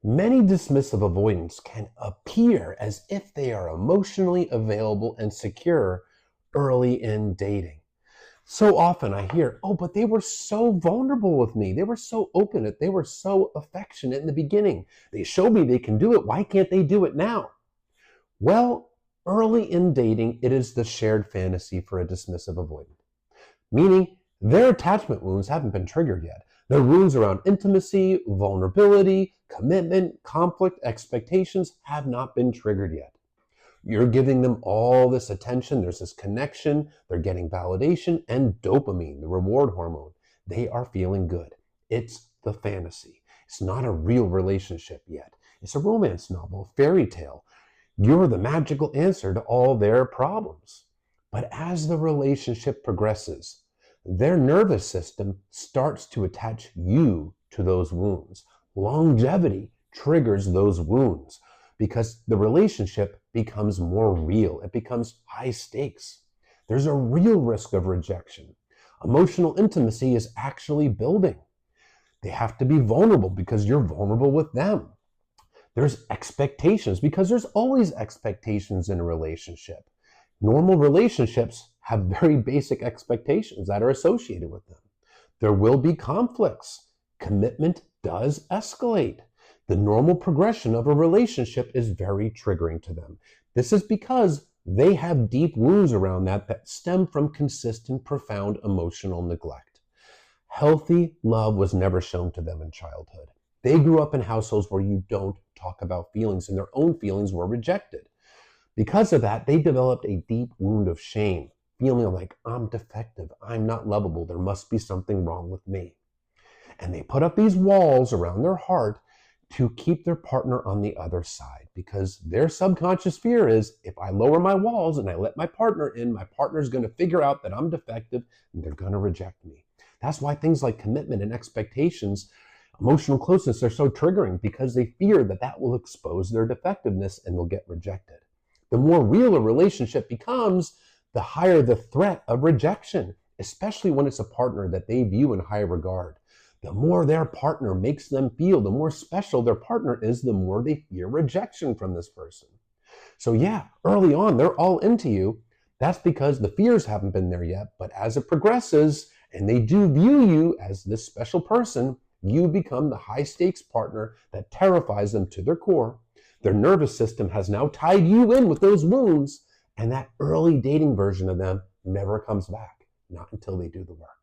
Many dismissive avoidants can appear as if they are emotionally available and secure early in dating. So often I hear, oh, but they were so vulnerable with me. They were so open. They were so affectionate in the beginning. They showed me they can do it. Why can't they do it now? Well, early in dating, it is the shared fantasy for a dismissive avoidant, meaning their attachment wounds haven't been triggered yet. Their wounds around intimacy, vulnerability, commitment, conflict, expectations have not been triggered yet. You're giving them all this attention. There's this connection. They're getting validation and dopamine, the reward hormone. They are feeling good. It's the fantasy. It's not a real relationship yet. It's a romance novel, fairy tale. You're the magical answer to all their problems. But as the relationship progresses, their nervous system starts to attach you to those wounds. Longevity triggers those wounds because the relationship becomes more real. It becomes high stakes. There's a real risk of rejection. Emotional intimacy is actually building. They have to be vulnerable because you're vulnerable with them. There's expectations because there's always expectations in a relationship. Normal relationships have very basic expectations that are associated with them. There will be conflicts. Commitment does escalate. The normal progression of a relationship is very triggering to them. This is because they have deep wounds around that stem from consistent, profound emotional neglect. Healthy love was never shown to them in childhood. They grew up in households where you don't talk about feelings and their own feelings were rejected. Because of that, they developed a deep wound of shame, feeling like I'm defective, I'm not lovable, there must be something wrong with me. And they put up these walls around their heart to keep their partner on the other side because their subconscious fear is if I lower my walls and I let my partner in, my partner's going to figure out that I'm defective and they're going to reject me. That's why things like commitment and expectations, emotional closeness are so triggering because they fear that that will expose their defectiveness and they'll get rejected. The more real a relationship becomes, the higher the threat of rejection, especially when it's a partner that they view in high regard. The more their partner makes them feel, the more special their partner is, the more they fear rejection from this person. So yeah, early on, they're all into you. That's because the fears haven't been there yet. But as it progresses and they do view you as this special person, you become the high stakes partner that terrifies them to their core. Their nervous system has now tied you in with those wounds, and that early dating version of them never comes back, not until they do the work.